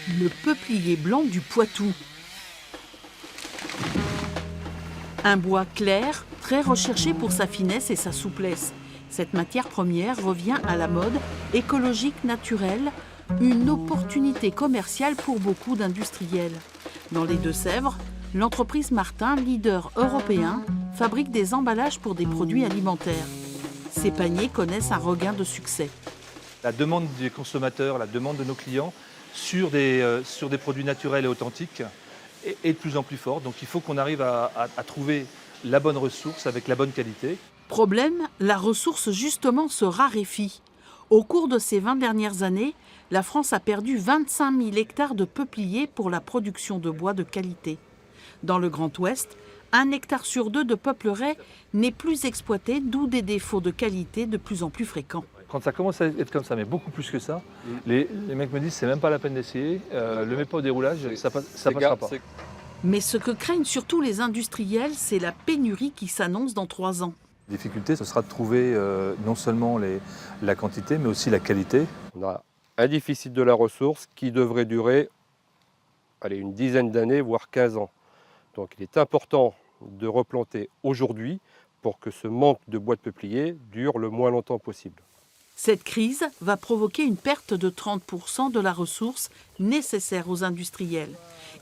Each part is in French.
Le peuplier blanc du Poitou. Un bois clair, très recherché pour sa finesse et sa souplesse. Cette matière première revient à la mode, écologique, naturelle, une opportunité commerciale pour beaucoup d'industriels. Dans les Deux-Sèvres, l'entreprise Martin, leader européen, fabrique des emballages pour des produits alimentaires. Ces paniers connaissent un regain de succès. La demande des consommateurs, la demande de nos clients sur des produits naturels et authentiques est de plus en plus forte. Donc il faut qu'on arrive à trouver la bonne ressource avec la bonne qualité. Problème, la ressource justement se raréfie. Au cours de ces 20 dernières années, la France a perdu 25 000 hectares de peupliers pour la production de bois de qualité. Dans le Grand Ouest, 1 hectare sur 2 de peupleraie n'est plus exploité, d'où des défauts de qualité de plus en plus fréquents. Quand ça commence à être comme ça, mais beaucoup plus que ça, les mecs me disent c'est même pas la peine d'essayer, le mets pas au déroulage, ça passera pas. Mais ce que craignent surtout les industriels, c'est la pénurie qui s'annonce dans 3 ans. La difficulté, ce sera de trouver non seulement la quantité, mais aussi la qualité. On a un déficit de la ressource qui devrait durer une dizaine d'années, voire 15 ans. Donc il est important de replanter aujourd'hui pour que ce manque de bois de peuplier dure le moins longtemps possible. Cette crise va provoquer une perte de 30% de la ressource nécessaire aux industriels.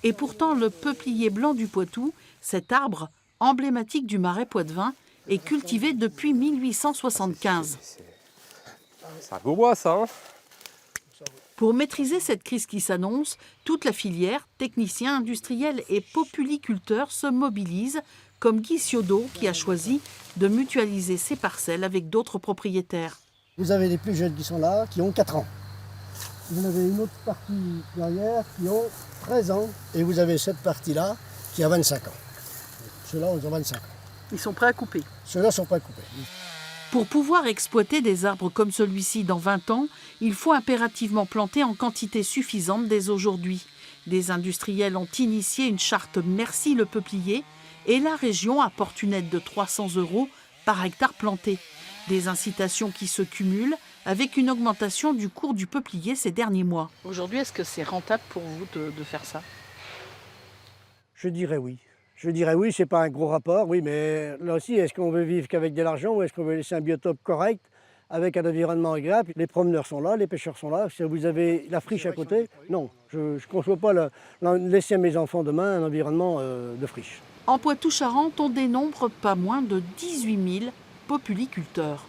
Et pourtant, le peuplier blanc du Poitou, cet arbre emblématique du marais poitevin, est cultivé depuis 1875. C'est un beau bois, ça, hein ? Pour maîtriser cette crise qui s'annonce, toute la filière, techniciens, industriels et populiculteurs se mobilisent, comme Guy Ciodo qui a choisi de mutualiser ses parcelles avec d'autres propriétaires. Vous avez les plus jeunes qui sont là, qui ont 4 ans. Vous en avez une autre partie derrière qui ont 13 ans. Et vous avez cette partie-là qui a 25 ans. Ceux-là, ils ont 25 ans. Ils sont prêts à couper. Ceux-là sont pas coupés. Pour pouvoir exploiter des arbres comme celui-ci dans 20 ans, il faut impérativement planter en quantité suffisante dès aujourd'hui. Des industriels ont initié une charte Merci le peuplier et la région apporte une aide de 300 € par hectare planté. Des incitations qui se cumulent avec une augmentation du cours du peuplier ces derniers mois. Aujourd'hui, est-ce que c'est rentable pour vous de faire ça? Je dirais oui. Je dirais oui, c'est pas un gros rapport, oui, mais là aussi, est-ce qu'on veut vivre qu'avec de l'argent ou est-ce qu'on veut laisser un biotope correct avec un environnement agréable? Les promeneurs sont là, les pêcheurs sont là. Si vous avez la friche à côté, non, je ne conçois pas laisser à mes enfants demain un environnement de friche. En Poitou-Charentes, on dénombre pas moins de 18 000 populiculteurs.